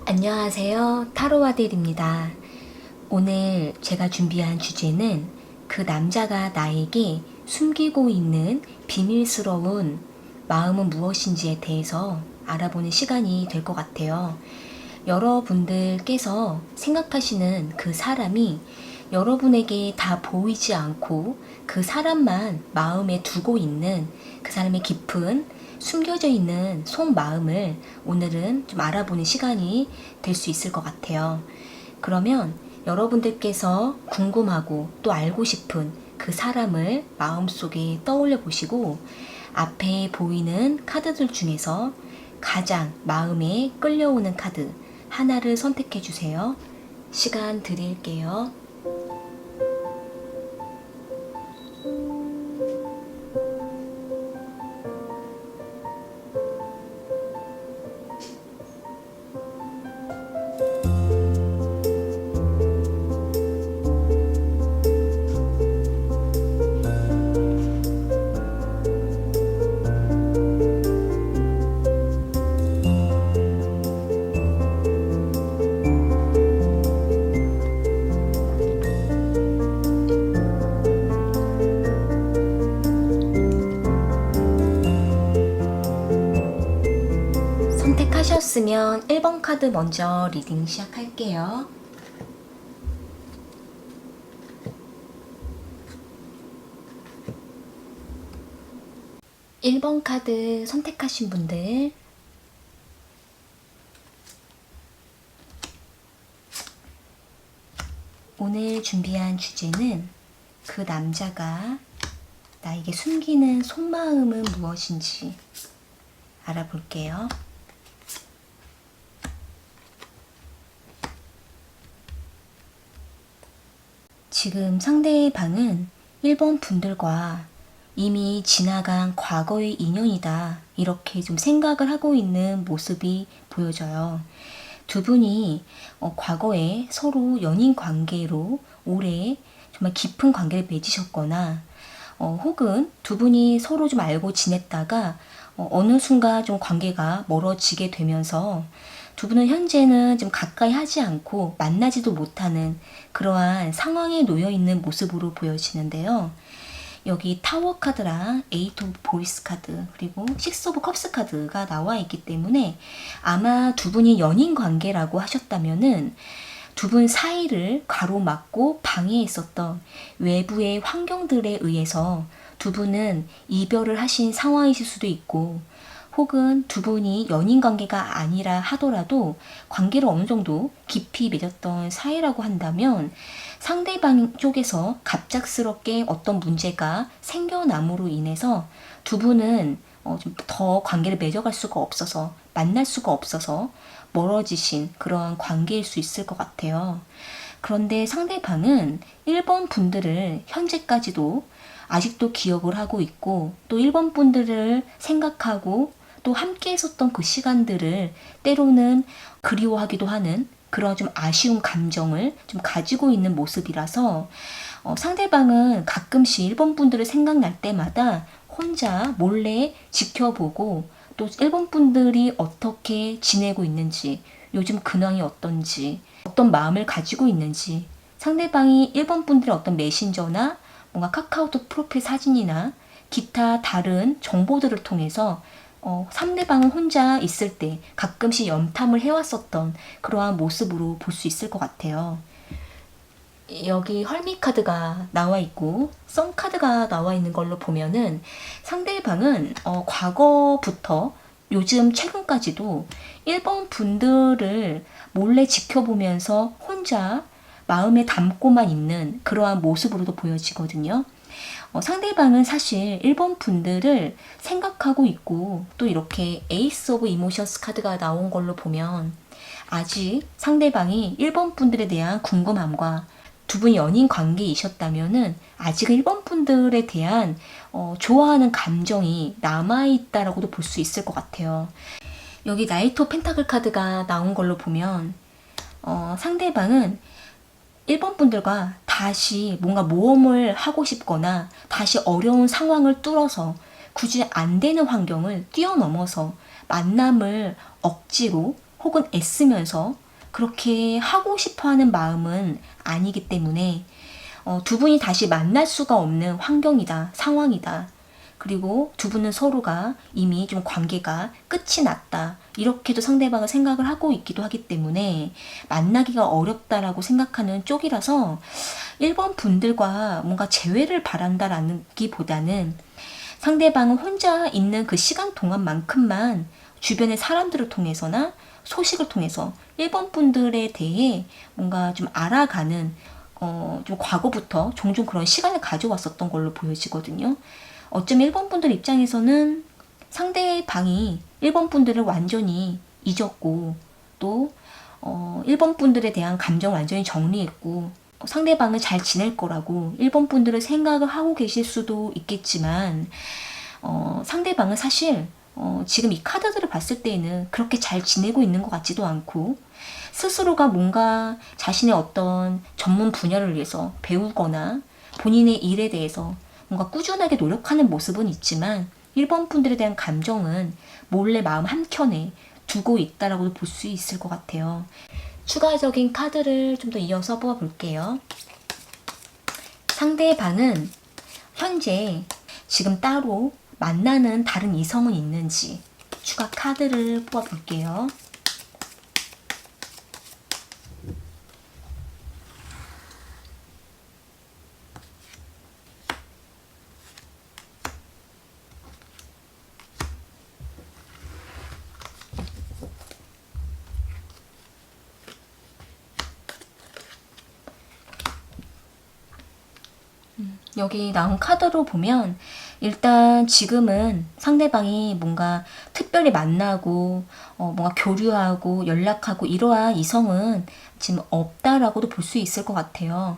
안녕하세요. 타로아들입니다. 오늘 제가 준비한 주제는 그 남자가 나에게 숨기고 있는 비밀스러운 마음은 무엇인지에 대해서 알아보는 시간이 될 것 같아요. 여러분들께서 생각하시는 그 사람이 여러분에게 다 보이지 않고 그 사람만 마음에 두고 있는 그 사람의 깊은 숨겨져 있는 속마음을 오늘은 좀 알아보는 시간이 될 수 있을 것 같아요. 그러면 여러분들께서 궁금하고 또 알고 싶은 그 사람을 마음속에 떠올려 보시고 앞에 보이는 카드들 중에서 가장 마음에 끌려오는 카드 하나를 선택해 주세요. 시간 드릴게요. 선택하셨으면 1번 카드 먼저 리딩 시작할게요. 1번 카드 선택하신 분들 오늘 준비한 주제는 그 남자가 나에게 숨기는 속마음은 무엇인지 알아볼게요. 지금 상대방은 1번 분들과 이미 지나간 과거의 인연이다 이렇게 좀 생각을 하고 있는 모습이 보여져요. 두 분이 과거에 서로 연인 관계로 오래 정말 깊은 관계를 맺으셨거나 혹은 두 분이 서로 좀 알고 지냈다가 어느 순간 좀 관계가 멀어지게 되면서 두 분은 현재는 좀 가까이 하지 않고 만나지도 못하는 그러한 상황에 놓여 있는 모습으로 보여지는데요. 여기 타워 카드랑 에이트 오브 보이스 카드 그리고 식스 오브 컵스 카드가 나와 있기 때문에 아마 두 분이 연인 관계라고 하셨다면은 두 분 사이를 가로막고 방해했었던 외부의 환경들에 의해서 두 분은 이별을 하신 상황이실 수도 있고 혹은 두 분이 연인 관계가 아니라 하더라도 관계를 어느 정도 깊이 맺었던 사이라고 한다면 상대방 쪽에서 갑작스럽게 어떤 문제가 생겨남으로 인해서 두 분은 좀 더 관계를 맺어갈 수가 없어서 만날 수가 없어서 멀어지신 그런 관계일 수 있을 것 같아요. 그런데 상대방은 1번 분들을 현재까지도 아직도 기억을 하고 있고 또 1번 분들을 생각하고 또 함께 했었던 그 시간들을 때로는 그리워하기도 하는 그런 좀 아쉬운 감정을 좀 가지고 있는 모습이라서 상대방은 가끔씩 1번 분들을 생각날 때마다 혼자 몰래 지켜보고 또 1번 분들이 어떻게 지내고 있는지 요즘 근황이 어떤지 어떤 마음을 가지고 있는지 상대방이 1번 분들의 어떤 메신저나 뭔가 카카오톡 프로필 사진이나 기타 다른 정보들을 통해서 상대방은 혼자 있을 때 가끔씩 염탐을 해왔었던 그러한 모습으로 볼 수 있을 것 같아요. 여기 헐미 카드가 나와 있고 썬 카드가 나와 있는 걸로 보면은 상대방은 과거부터 요즘 최근까지도 1번 분들을 몰래 지켜보면서 혼자 마음에 담고만 있는 그러한 모습으로도 보여지거든요. 상대방은 사실 1번 분들을 생각하고 있고 또 이렇게 에이스 오브 이모션스 카드가 나온 걸로 보면 아직 상대방이 1번 분들에 대한 궁금함과 두 분이 연인 관계이셨다면은 아직 1번 분들에 대한 좋아하는 감정이 남아있다라고도 볼 수 있을 것 같아요. 여기 나이트 오브 펜타클 카드가 나온 걸로 보면 상대방은 1번 분들과 다시 뭔가 모험을 하고 싶거나 다시 어려운 상황을 뚫어서 굳이 안 되는 환경을 뛰어넘어서 만남을 억지로 혹은 애쓰면서 그렇게 하고 싶어 하는 마음은 아니기 때문에 두 분이 다시 만날 수가 없는 환경이다, 상황이다. 그리고 두 분은 서로가 이미 좀 관계가 끝이 났다. 이렇게도 상대방을 생각을 하고 있기도 하기 때문에 만나기가 어렵다라고 생각하는 쪽이라서 1번 분들과 뭔가 재회를 바란다라는 기보다는 상대방은 혼자 있는 그 시간 동안만큼만 주변의 사람들을 통해서나 소식을 통해서 1번 분들에 대해 뭔가 좀 알아가는 좀 과거부터 종종 그런 시간을 가져왔었던 걸로 보여지거든요. 어쩌면 1번 분들 입장에서는 상대방이 1번 분들을 완전히 잊었고 또 1번 분들에 대한 감정 완전히 정리했고 상대방은 잘 지낼 거라고 1번 분들을 생각을 하고 계실 수도 있겠지만 상대방은 사실 지금 이 카드들을 봤을 때에는 그렇게 잘 지내고 있는 것 같지도 않고 스스로가 뭔가 자신의 어떤 전문 분야를 위해서 배우거나 본인의 일에 대해서 뭔가 꾸준하게 노력하는 모습은 있지만 1번 분들에 대한 감정은 몰래 마음 한켠에 두고 있다라고도 볼 수 있을 것 같아요. 추가적인 카드를 좀 더 이어서 뽑아볼게요. 상대방은 현재 지금 따로 만나는 다른 이성은 있는지 추가 카드를 뽑아볼게요. 여기 나온 카드로 보면 일단 지금은 상대방이 뭔가 특별히 만나고 뭔가 교류하고 연락하고 이러한 이성은 지금 없다라고도 볼 수 있을 것 같아요.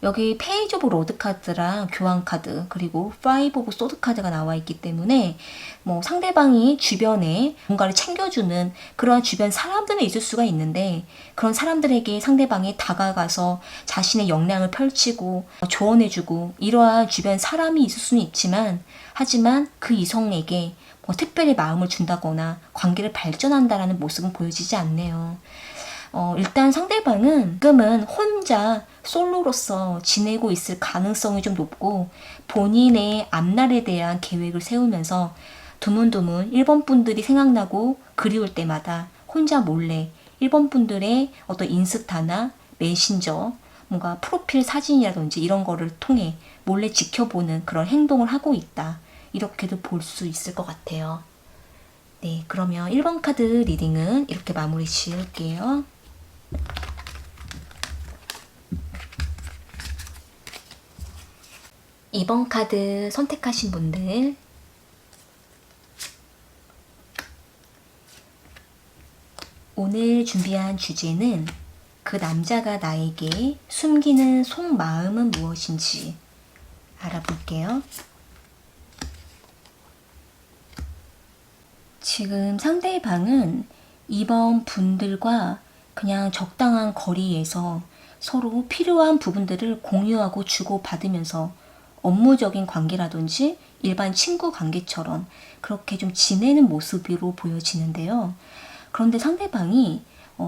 여기 페이지 오브 로드 카드랑 교환 카드 그리고 파이브 오브 소드 카드가 나와 있기 때문에 뭐 상대방이 주변에 뭔가를 챙겨주는 그런 주변 사람들은 있을 수가 있는데 그런 사람들에게 상대방이 다가가서 자신의 역량을 펼치고 조언해주고 이러한 주변 사람이 있을 수는 있지만 하지만 그 이성에게 뭐 특별히 마음을 준다거나 관계를 발전한다라는 모습은 보여지지 않네요. 일단 상대방은 지금은 혼자 솔로로서 지내고 있을 가능성이 좀 높고 본인의 앞날에 대한 계획을 세우면서 드문드문 1번 분들이 생각나고 그리울 때마다 혼자 몰래 1번 분들의 어떤 인스타나 메신저 뭔가 프로필 사진이라든지 이런 거를 통해 몰래 지켜보는 그런 행동을 하고 있다. 이렇게도 볼 수 있을 것 같아요. 네, 그러면 1번 카드 리딩은 이렇게 마무리 지을게요. 2번 카드 선택하신 분들 오늘 준비한 주제는 그 남자가 나에게 숨기는 속마음은 무엇인지 알아볼게요. 지금 상대방은 2번 분들과 그냥 적당한 거리에서 서로 필요한 부분들을 공유하고 주고받으면서 업무적인 관계라든지 일반 친구 관계처럼 그렇게 좀 지내는 모습으로 보여지는데요. 그런데 상대방이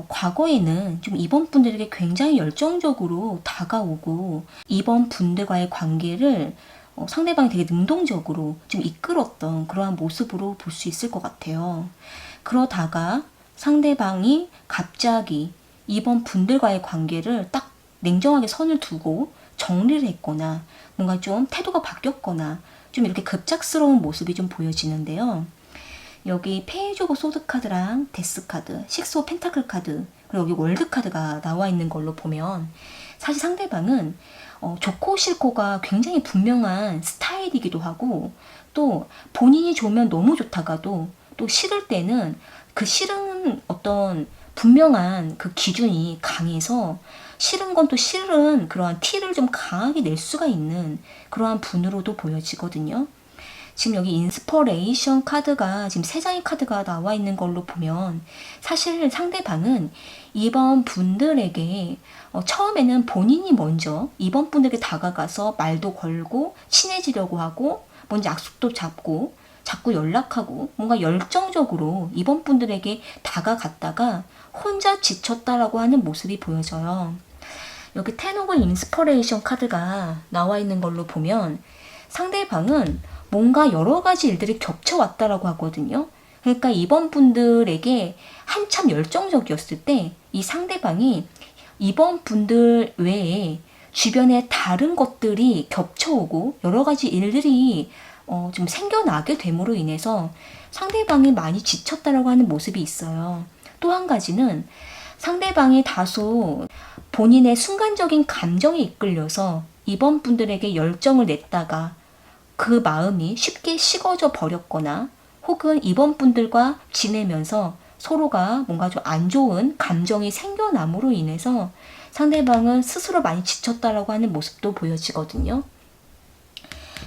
과거에는 좀 2번 분들에게 굉장히 열정적으로 다가오고 2번 분들과의 관계를 상대방이 되게 능동적으로 좀 이끌었던 그러한 모습으로 볼 수 있을 것 같아요. 그러다가 상대방이 갑자기 2번 분들과의 관계를 딱 냉정하게 선을 두고 정리를 했거나 뭔가 좀 태도가 바뀌었거나 좀 이렇게 급작스러운 모습이 좀 보여지는데요. 여기 페이지 오브 소드 카드랑 데스 카드, 식스 오브 펜타클 카드, 그리고 여기 월드 카드가 나와 있는 걸로 보면 사실 상대방은 좋고 싫고가 굉장히 분명한 스타일이기도 하고 또 본인이 좋으면 너무 좋다가도 또 싫을 때는 그 싫은 어떤 분명한 그 기준이 강해서 싫은 건 또 싫은 그러한 티를 좀 강하게 낼 수가 있는 그러한 분으로도 보여지거든요. 지금 여기 인스퍼레이션 카드가 지금 3장의 카드가 나와 있는 걸로 보면 사실 상대방은 2번 분들에게 처음에는 본인이 먼저 2번 분들에게 다가가서 말도 걸고 친해지려고 하고 먼저 약속도 잡고 자꾸 연락하고 뭔가 열정적으로 2번 분들에게 다가갔다가 혼자 지쳤다라고 하는 모습이 보여져요. 여기 텐 오브 인스퍼레이션 카드가 나와 있는 걸로 보면 상대방은 뭔가 여러 가지 일들이 겹쳐왔다라고 하거든요. 그러니까 이번 분들에게 한참 열정적이었을 때 이 상대방이 이번 분들 외에 주변에 다른 것들이 겹쳐오고 여러 가지 일들이 좀 생겨나게 됨으로 인해서 상대방이 많이 지쳤다라고 하는 모습이 있어요. 또 한 가지는 상대방이 다소 본인의 순간적인 감정에 이끌려서 이번 분들에게 열정을 냈다가 그 마음이 쉽게 식어져 버렸거나 혹은 이번 분들과 지내면서 서로가 뭔가 좀 안 좋은 감정이 생겨남으로 인해서 상대방은 스스로 많이 지쳤다라고 하는 모습도 보여지거든요.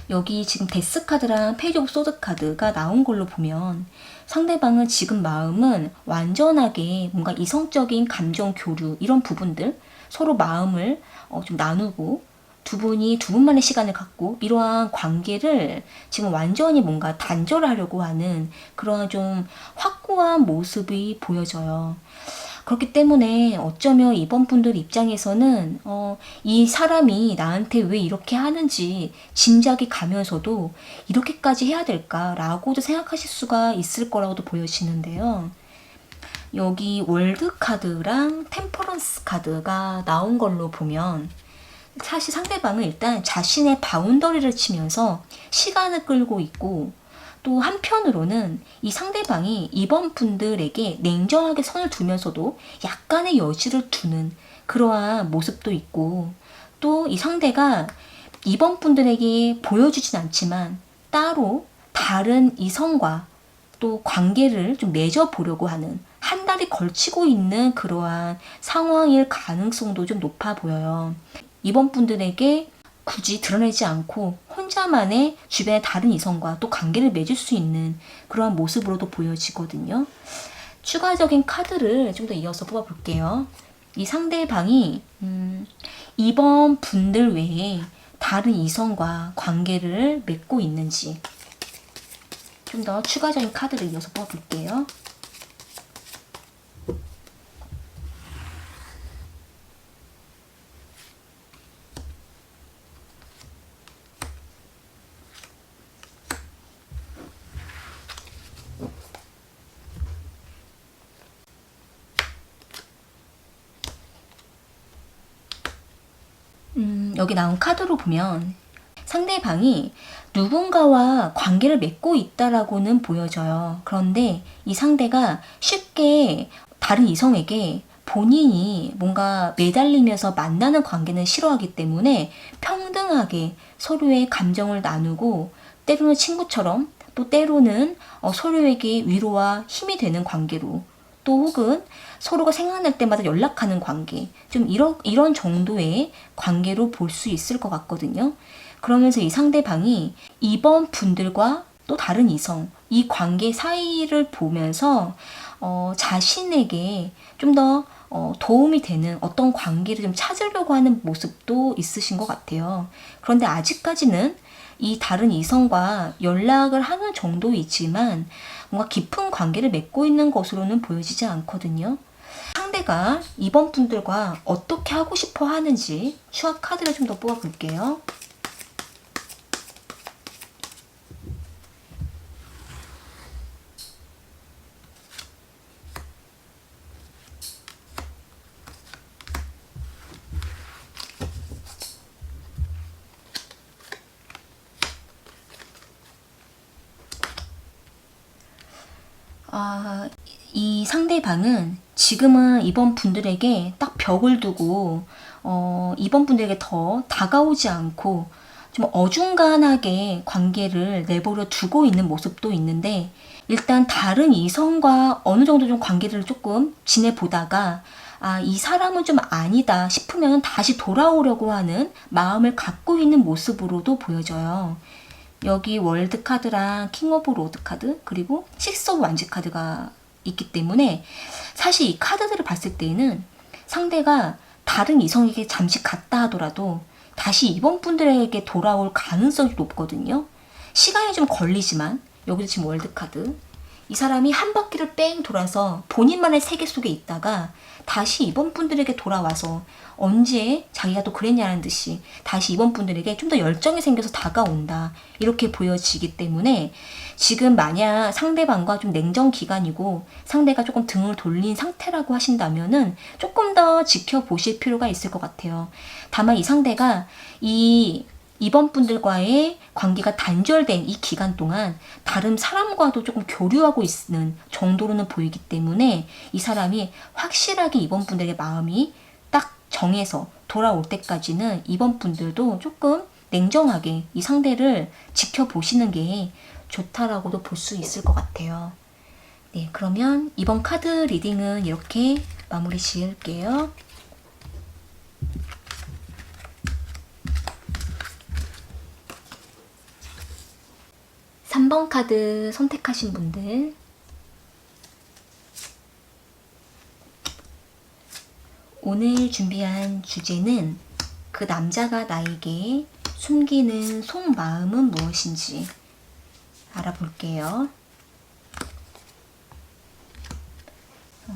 여기 지금 데스 카드랑 페이지 오브 소드 카드가 나온 걸로 보면 상대방은 지금 마음은 완전하게 뭔가 이성적인 감정 교류 이런 부분들 서로 마음을 좀 나누고 두 분만의 시간을 갖고 이러한 관계를 지금 완전히 뭔가 단절하려고 하는 그러한 좀 확고한 모습이 보여져요. 그렇기 때문에 어쩌면 이번 분들 입장에서는 이 사람이 나한테 왜 이렇게 하는지 짐작이 가면서도 이렇게까지 해야 될까라고도 생각하실 수가 있을 거라고도 보여지는데요. 여기 월드 카드랑 템퍼런스 카드가 나온 걸로 보면 사실 상대방은 일단 자신의 바운더리를 치면서 시간을 끌고 있고 또 한편으로는 이 상대방이 이번 분들에게 냉정하게 선을 두면서도 약간의 여지를 두는 그러한 모습도 있고 또 이 상대가 이번 분들에게 보여주진 않지만 따로 다른 이성과 또 관계를 좀 맺어보려고 하는 한 달이 걸치고 있는 그러한 상황일 가능성도 좀 높아 보여요. 이번 분들에게 굳이 드러내지 않고 혼자만의 주변의 다른 이성과 또 관계를 맺을 수 있는 그러한 모습으로도 보여지거든요. 추가적인 카드를 좀 더 이어서 뽑아볼게요. 이 상대방이 이번 분들 외에 다른 이성과 관계를 맺고 있는지 좀 더 추가적인 카드를 이어서 뽑아볼게요. 여기 나온 카드로 보면 상대방이 누군가와 관계를 맺고 있다라고는 보여져요. 그런데 이 상대가 쉽게 다른 이성에게 본인이 뭔가 매달리면서 만나는 관계는 싫어하기 때문에 평등하게 서로의 감정을 나누고 때로는 친구처럼 또 때로는 서로에게 위로와 힘이 되는 관계로 또 혹은 서로가 생각날 때마다 연락하는 관계 좀 이런 정도의 관계로 볼 수 있을 것 같거든요. 그러면서 이 상대방이 이번 분들과 또 다른 이성 이 관계 사이를 보면서 자신에게 좀 더 도움이 되는 어떤 관계를 좀 찾으려고 하는 모습도 있으신 것 같아요. 그런데 아직까지는 이 다른 이성과 연락을 하는 정도이지만 뭔가 깊은 관계를 맺고 있는 것으로는 보여지지 않거든요. 상대가 이번 분들과 어떻게 하고 싶어 하는지 추가 카드를 좀 더 뽑아볼게요. 이 상대방은 지금은 이번 분들에게 딱 벽을 두고 이번 분들에게 더 다가오지 않고 좀 어중간하게 관계를 내버려 두고 있는 모습도 있는데 일단 다른 이성과 어느 정도 좀 관계를 조금 지내보다가 이 사람은 좀 아니다 싶으면 다시 돌아오려고 하는 마음을 갖고 있는 모습으로도 보여져요. 여기 월드 카드랑 킹 오브 로드 카드 그리고 식스 오브 완지 카드가 있기 때문에 사실 이 카드들을 봤을 때는 상대가 다른 이성에게 잠시 갔다 하더라도 다시 이번 분들에게 돌아올 가능성이 높거든요. 시간이 좀 걸리지만 여기도 지금 월드 카드 이 사람이 한 바퀴를 뺑 돌아서 본인만의 세계 속에 있다가 다시 이번 분들에게 돌아와서 언제 자기가 또 그랬냐는 듯이 다시 이번 분들에게 좀 더 열정이 생겨서 다가온다. 이렇게 보여지기 때문에 지금 만약 상대방과 좀 냉전 기간이고 상대가 조금 등을 돌린 상태라고 하신다면은 조금 더 지켜보실 필요가 있을 것 같아요. 다만 이 상대가 이번 분들과의 관계가 단절된 이 기간 동안 다른 사람과도 조금 교류하고 있는 정도로는 보이기 때문에 이 사람이 확실하게 이번 분들의 마음이 딱 정해서 돌아올 때까지는 이번 분들도 조금 냉정하게 이 상대를 지켜보시는 게 좋다라고도 볼 수 있을 것 같아요. 네, 그러면 이번 카드 리딩은 이렇게 마무리 지을게요. 삼 번 카드 선택하신 분들, 오늘 준비한 주제는 그 남자가 나에게 숨기는 속마음은 무엇인지 알아볼게요.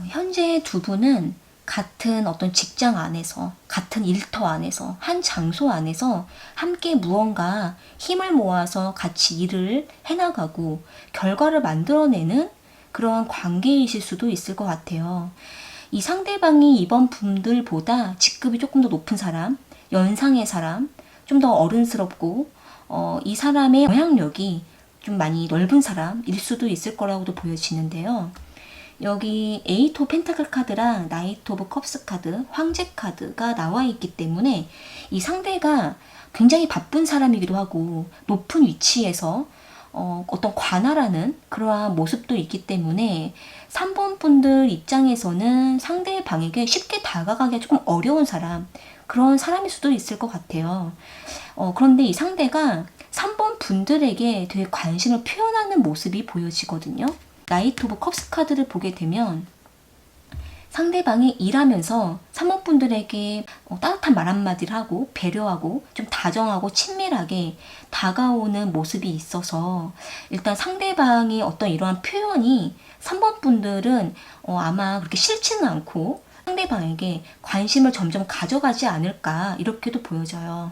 현재 두 분은 같은 어떤 직장 안에서, 같은 일터 안에서, 한 장소 안에서 함께 무언가 힘을 모아서 같이 일을 해나가고 결과를 만들어내는 그런 관계이실 수도 있을 것 같아요. 이 상대방이 이번 분들보다 직급이 조금 더 높은 사람, 연상의 사람, 좀 더 어른스럽고 이 사람의 영향력이 좀 많이 넓은 사람일 수도 있을 거라고도 보여지는데요. 여기 에이트 오브 펜타클 카드랑 나이트 오브 컵스 카드, 황제 카드가 나와 있기 때문에 이 상대가 굉장히 바쁜 사람이기도 하고 높은 위치에서 어떤 관할하는 그러한 모습도 있기 때문에 3번 분들 입장에서는 상대방에게 쉽게 다가가기가 조금 어려운 사람, 그런 사람일 수도 있을 것 같아요. 그런데 이 상대가 3번 분들에게 되게 관심을 표현하는 모습이 보여지거든요. 나이트 오브 컵스 카드를 보게 되면 상대방이 일하면서 3번 분들에게 따뜻한 말 한마디를 하고 배려하고 좀 다정하고 친밀하게 다가오는 모습이 있어서 일단 상대방의 어떤 이러한 표현이 3번 분들은 아마 그렇게 싫지는 않고 상대방에게 관심을 점점 가져가지 않을까 이렇게도 보여져요.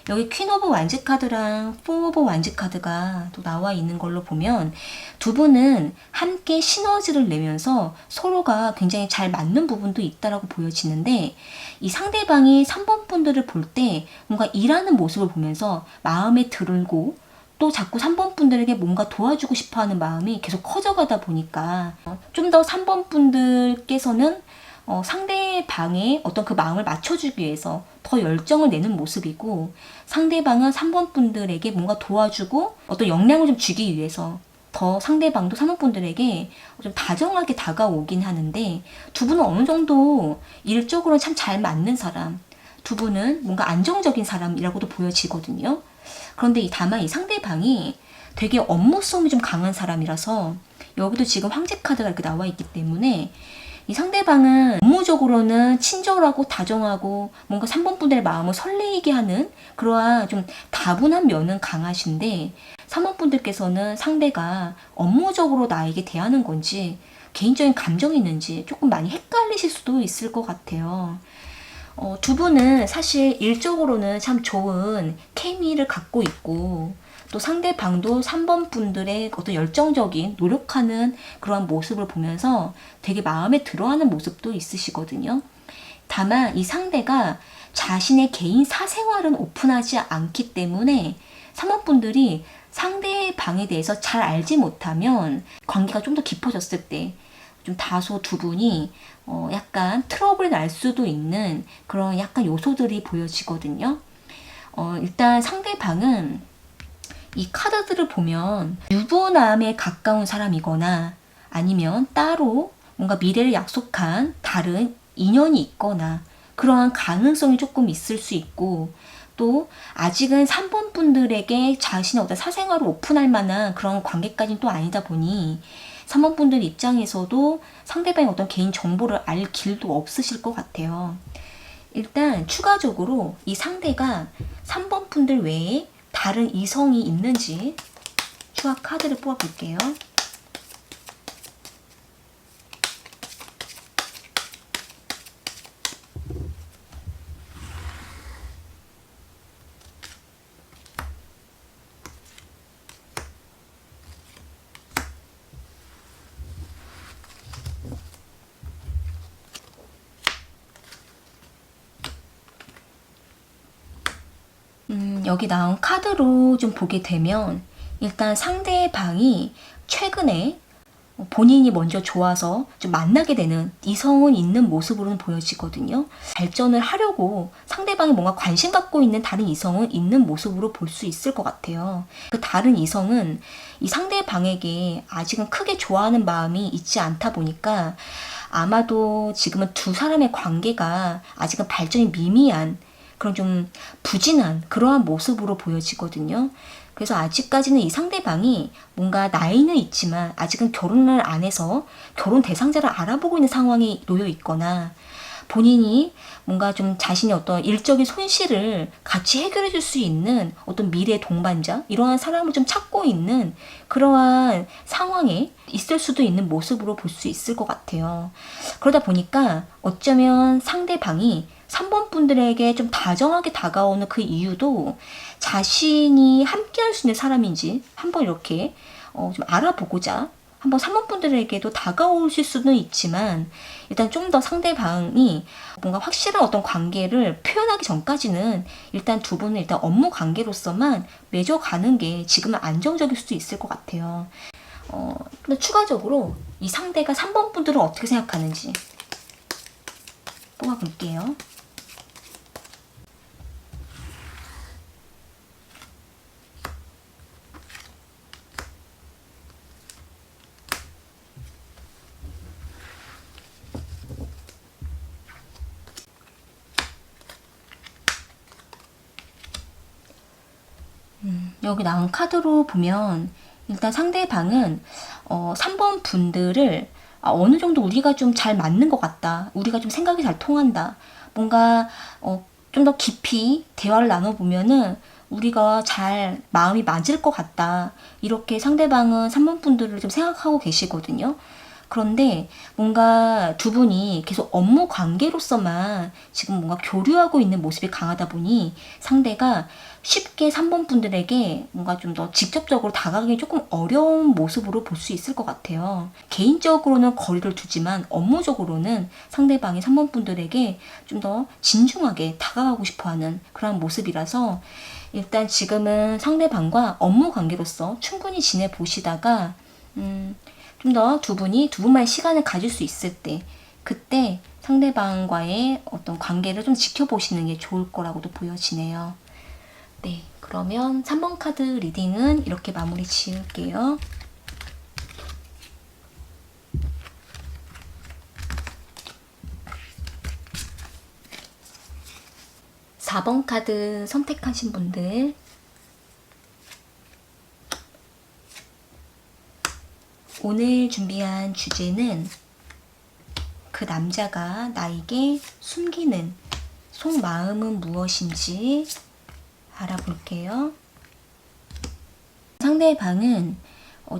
여기 퀸 오브 완즈 카드랑 포 오브 완즈 카드가 또 나와 있는 걸로 보면 두 분은 함께 시너지를 내면서 서로가 굉장히 잘 맞는 부분도 있다라고 보여지는데 이 상대방이 3번 분들을 볼 때 뭔가 일하는 모습을 보면서 마음에 들고 또 자꾸 3번 분들에게 뭔가 도와주고 싶어 하는 마음이 계속 커져가다 보니까 좀 더 3번 분들께서는 상대방의 어떤 그 마음을 맞춰주기 위해서 더 열정을 내는 모습이고 상대방은 3번 분들에게 뭔가 도와주고 어떤 영향을 좀 주기 위해서 더 상대방도 3번 분들에게 좀 다정하게 다가오긴 하는데 두 분은 어느 정도 일적으로는 참 잘 맞는 사람, 두 분은 뭔가 안정적인 사람이라고도 보여지거든요. 그런데 다만 이 상대방이 되게 업무성이 좀 강한 사람이라서 여기도 지금 황제 카드가 이렇게 나와 있기 때문에 이 상대방은 업무적으로는 친절하고 다정하고 뭔가 3번 분들의 마음을 설레이게 하는 그러한 좀 다분한 면은 강하신데 3번 분들께서는 상대가 업무적으로 나에게 대하는 건지 개인적인 감정이 있는지 조금 많이 헷갈리실 수도 있을 것 같아요. 두 분은 사실 일적으로는 참 좋은 케미를 갖고 있고 또 상대방도 3번 분들의 어떤 열정적인 노력하는 그러한 모습을 보면서 되게 마음에 들어하는 모습도 있으시거든요. 다만 이 상대가 자신의 개인 사생활은 오픈하지 않기 때문에 3번 분들이 상대방에 대해서 잘 알지 못하면 관계가 좀 더 깊어졌을 때 좀 다소 두 분이 약간 트러블이 날 수도 있는 그런 약간 요소들이 보여지거든요. 일단 상대방은 이 카드들을 보면 유부남에 가까운 사람이거나 아니면 따로 뭔가 미래를 약속한 다른 인연이 있거나 그러한 가능성이 조금 있을 수 있고 또 아직은 3번 분들에게 자신의 어떤 사생활을 오픈할 만한 그런 관계까지는 또 아니다 보니 3번 분들 입장에서도 상대방의 어떤 개인 정보를 알 길도 없으실 것 같아요. 일단 추가적으로 이 상대가 3번 분들 외에 다른 이성이 있는지 추가 카드를 뽑아볼게요. 여기 나온 카드로 좀 보게 되면 일단 상대방이 최근에 본인이 먼저 좋아서 좀 만나게 되는 이성은 있는 모습으로는 보여지거든요. 발전을 하려고 상대방이 뭔가 관심 갖고 있는 다른 이성은 있는 모습으로 볼 수 있을 것 같아요. 그 다른 이성은 이 상대방에게 아직은 크게 좋아하는 마음이 있지 않다 보니까 아마도 지금은 두 사람의 관계가 아직은 발전이 미미한 그런 좀 부진한 그러한 모습으로 보여지거든요. 그래서 아직까지는 이 상대방이 뭔가 나이는 있지만 아직은 결혼을 안 해서 결혼 대상자를 알아보고 있는 상황에 놓여 있거나 본인이 뭔가 좀 자신의 어떤 일적인 손실을 같이 해결해 줄 수 있는 어떤 미래 동반자 이러한 사람을 좀 찾고 있는 그러한 상황에 있을 수도 있는 모습으로 볼 수 있을 것 같아요. 그러다 보니까 어쩌면 상대방이 3번 분들에게 좀 다정하게 다가오는 그 이유도 자신이 함께 할 수 있는 사람인지 한번 이렇게 좀 알아보고자 한번 3번 분들에게도 다가오실 수는 있지만 일단 좀 더 상대방이 뭔가 확실한 어떤 관계를 표현하기 전까지는 일단 두 분은 일단 업무 관계로서만 맺어가는 게 지금은 안정적일 수도 있을 것 같아요. 근데 추가적으로 이 상대가 3번 분들은 어떻게 생각하는지 뽑아볼게요. 여기 나온 카드로 보면 일단 상대방은 3번 분들을 어느 정도 우리가 좀 잘 맞는 것 같다. 우리가 좀 생각이 잘 통한다. 뭔가 좀 더 깊이 대화를 나눠보면은 우리가 잘 마음이 맞을 것 같다. 이렇게 상대방은 3번 분들을 좀 생각하고 계시거든요. 그런데 뭔가 두 분이 계속 업무 관계로서만 지금 뭔가 교류하고 있는 모습이 강하다 보니 상대가 쉽게 3번 분들에게 뭔가 좀 더 직접적으로 다가가기 조금 어려운 모습으로 볼 수 있을 것 같아요. 개인적으로는 거리를 두지만 업무적으로는 상대방이 3번 분들에게 좀 더 진중하게 다가가고 싶어 하는 그런 모습이라서 일단 지금은 상대방과 업무 관계로서 충분히 지내보시다가 좀 더 두 분만의 시간을 가질 수 있을 때 그때 상대방과의 어떤 관계를 좀 지켜보시는 게 좋을 거라고도 보여지네요. 네, 그러면 3번 카드 리딩은 이렇게 마무리 지을게요. (4번) 카드 선택하신 분들 오늘 준비한 주제는 그 남자가 나에게 숨기는 속마음은 무엇인지 알아볼게요. 상대방은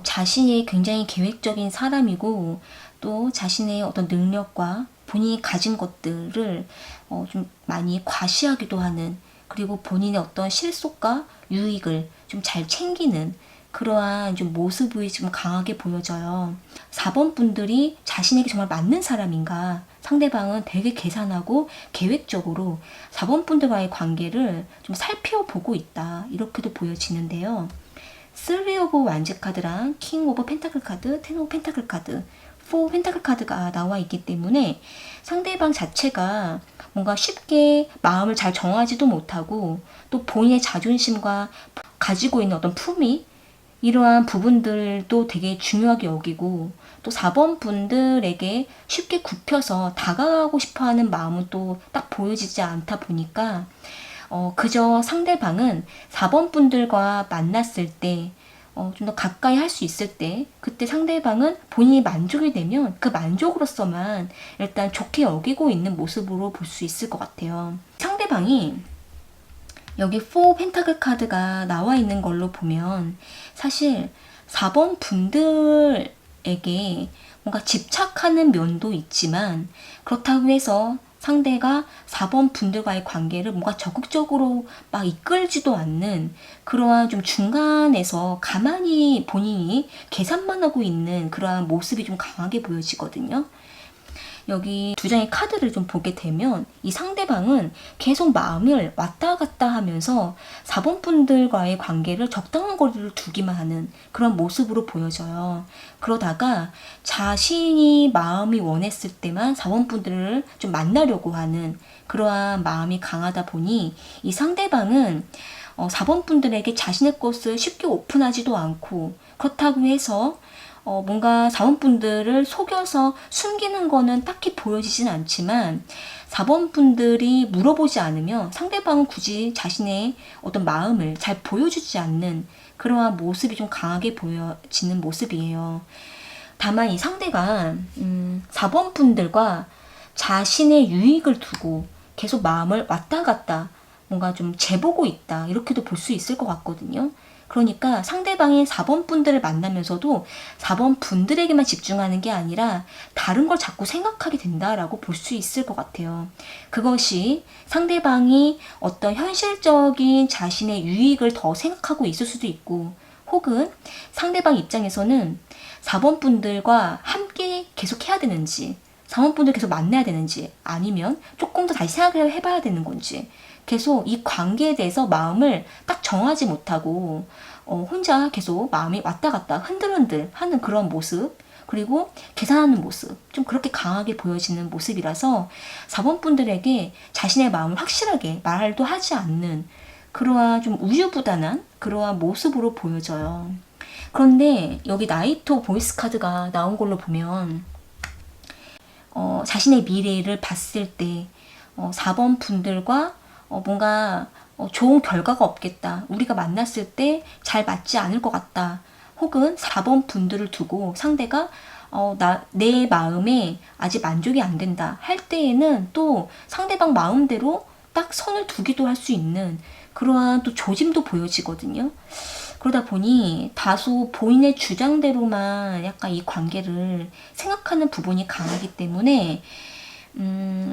자신이 굉장히 계획적인 사람이고 또 자신의 어떤 능력과 본인이 가진 것들을 좀 많이 과시하기도 하는 그리고 본인의 어떤 실속과 유익을 좀 잘 챙기는 그러한 좀 모습이 좀 강하게 보여져요. 4번 분들이 자신에게 정말 맞는 사람인가 상대방은 되게 계산하고 계획적으로 4번 분들과의 관계를 좀 살펴보고 있다 이렇게도 보여지는데요. 3 오브 완즈 카드랑 킹 오브 펜타클 카드, 10 오브 펜타클 카드, 4 펜타클 카드가 나와 있기 때문에 상대방 자체가 뭔가 쉽게 마음을 잘 정하지도 못하고 또 본인의 자존심과 가지고 있는 어떤 품위 이러한 부분들도 되게 중요하게 여기고 또 4번 분들에게 쉽게 굽혀서 다가가고 싶어하는 마음은 또 딱 보여지지 않다 보니까 그저 상대방은 4번 분들과 만났을 때 좀 더 가까이 할 수 있을 때 그때 상대방은 본인이 만족이 되면 그 만족으로서만 일단 좋게 여기고 있는 모습으로 볼 수 있을 것 같아요. 상대방이 여기 4 펜타클 카드가 나와 있는 걸로 보면 사실 4번 분들에게 뭔가 집착하는 면도 있지만 그렇다고 해서 상대가 4번 분들과의 관계를 뭔가 적극적으로 막 이끌지도 않는 그러한 좀 중간에서 가만히 본인이 계산만 하고 있는 그러한 모습이 좀 강하게 보여지거든요. 여기 두 장의 카드를 좀 보게 되면 이 상대방은 계속 마음을 왔다 갔다 하면서 4번 분들과의 관계를 적당한 거리를 두기만 하는 그런 모습으로 보여져요. 그러다가 자신이 마음이 원했을 때만 4번 분들을 좀 만나려고 하는 그러한 마음이 강하다 보니 이 상대방은 4번 분들에게 자신의 것을 쉽게 오픈하지도 않고, 그렇다고 해서 뭔가 4번 분들을 속여서 숨기는 거는 딱히 보여지진 않지만 4번 분들이 물어보지 않으면 상대방은 굳이 자신의 어떤 마음을 잘 보여주지 않는 그러한 모습이 좀 강하게 보여지는 모습이에요. 다만 이 상대가 4번 분들과 자신의 유익을 두고 계속 마음을 왔다 갔다 뭔가 좀 재보고 있다, 이렇게도 볼 수 있을 것 같거든요. 그러니까 상대방이 4번 분들을 만나면서도 4번 분들에게만 집중하는 게 아니라 다른 걸 자꾸 생각하게 된다라고 볼 수 있을 것 같아요. 그것이 상대방이 어떤 현실적인 자신의 유익을 더 생각하고 있을 수도 있고, 혹은 상대방 입장에서는 4번 분들과 함께 계속 해야 되는지, 4번 분들 계속 만나야 되는지, 아니면 조금 더 다시 생각을 해봐야 되는 건지, 계속 이 관계에 대해서 마음을 딱 정하지 못하고 혼자 계속 마음이 왔다 갔다 흔들흔들 하는 그런 모습, 그리고 계산하는 모습, 좀 그렇게 강하게 보여지는 모습이라서 4번 분들에게 자신의 마음을 확실하게 말도 하지 않는 그러한 좀 우유부단한 그러한 모습으로 보여져요. 그런데 여기 나이트 오브 보이스 카드가 나온 걸로 보면 자신의 미래를 봤을 때 4번 분들과 뭔가 좋은 결과가 없겠다, 우리가 만났을 때 잘 맞지 않을 것 같다, 혹은 4번 분들을 두고 상대가 내 마음에 아직 만족이 안 된다 할 때에는 또 상대방 마음대로 딱 선을 두기도 할 수 있는 그러한 또 조짐도 보여지거든요. 그러다 보니 다소 본인의 주장대로만 약간 이 관계를 생각하는 부분이 강하기 때문에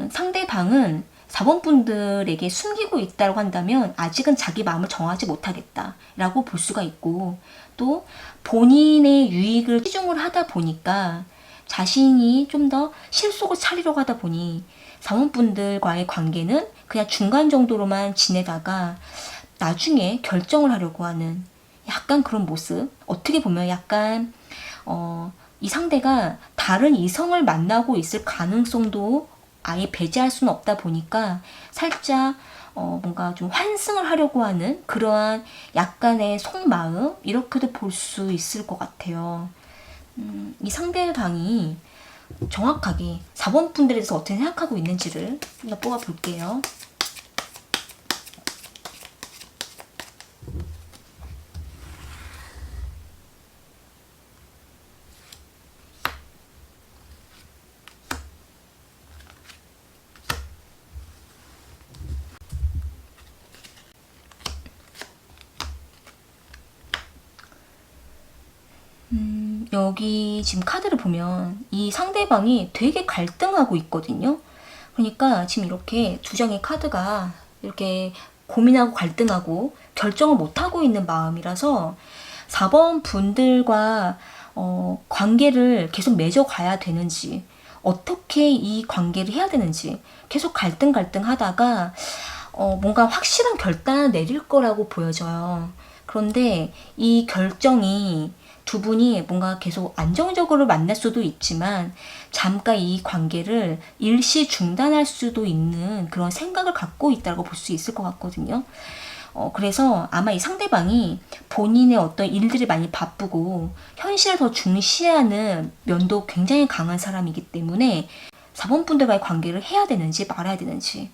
상대방은 4번 분들에게 숨기고 있다고 한다면 아직은 자기 마음을 정하지 못하겠다라고 볼 수가 있고, 또 본인의 유익을 치중을 하다 보니까 자신이 좀 더 실속을 차리려고 하다 보니 4번 분들과의 관계는 그냥 중간 정도로만 지내다가 나중에 결정을 하려고 하는 약간 그런 모습, 어떻게 보면 약간 이 상대가 다른 이성을 만나고 있을 가능성도 아예 배제할 수는 없다 보니까 살짝 뭔가 좀 환승을 하려고 하는 그러한 약간의 속마음, 이렇게도 볼 수 있을 것 같아요. 이 상대방이 정확하게 4번 분들에 대해서 어떻게 생각하고 있는지를 좀 더 뽑아볼게요. 여기 지금 카드를 보면 이 상대방이 되게 갈등하고 있거든요. 그러니까 지금 이렇게 두 장의 카드가 이렇게 고민하고 갈등하고 결정을 못하고 있는 마음이라서 4번 분들과 관계를 계속 맺어가야 되는지, 어떻게 이 관계를 해야 되는지 계속 갈등 하다가 뭔가 확실한 결단을 내릴 거라고 보여져요. 그런데 이 결정이 두 분이 뭔가 계속 안정적으로 만날 수도 있지만 잠깐 이 관계를 일시 중단할 수도 있는 그런 생각을 갖고 있다고 볼 수 있을 것 같거든요. 그래서 아마 이 상대방이 본인의 어떤 일들이 많이 바쁘고 현실을 더 중시하는 면도 굉장히 강한 사람이기 때문에 4번 분들과의 관계를 해야 되는지 말아야 되는지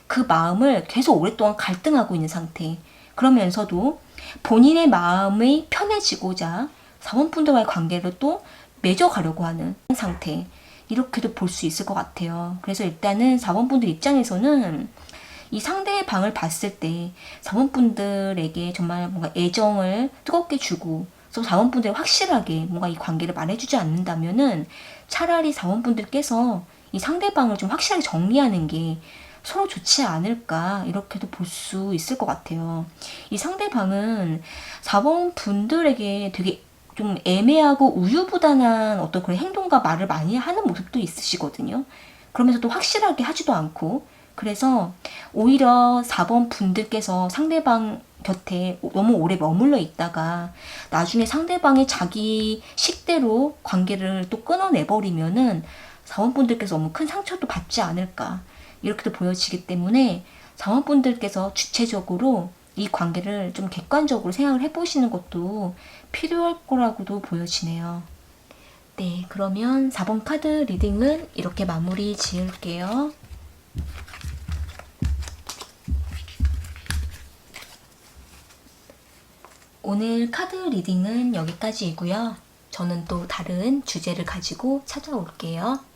그 마음을 계속 오랫동안 갈등하고 있는 상태. 그러면서도 본인의 마음이 편해지고자 4번 분들과의 관계를 또 맺어가려고 하는 상태, 이렇게도 볼 수 있을 것 같아요. 그래서 일단은 4번 분들 입장에서는 이 상대방을 봤을 때 4번 분들에게 정말 뭔가 애정을 뜨겁게 주고 또 4번 분들이 확실하게 뭔가 이 관계를 말해주지 않는다면은 차라리 4번 분들께서 이 상대방을 좀 확실하게 정리하는 게 서로 좋지 않을까, 이렇게도 볼 수 있을 것 같아요. 이 상대방은 4번 분들에게 되게 좀 애매하고 우유부단한 어떤 그런 행동과 말을 많이 하는 모습도 있으시거든요. 그러면서도 확실하게 하지도 않고. 그래서 오히려 4번 분들께서 상대방 곁에 너무 오래 머물러 있다가 나중에 상대방이 자기 식대로 관계를 또 끊어내버리면은 4번 분들께서 너무 큰 상처도 받지 않을까 이렇게도 보여지기 때문에 4번 분들께서 주체적으로 이 관계를 좀 객관적으로 생각을 해보시는 것도 필요할 거라고도 보여지네요. 네, 그러면 4번 카드 리딩은 이렇게 마무리 지을게요. 오늘 카드 리딩은 여기까지이고요. 저는 또 다른 주제를 가지고 찾아올게요.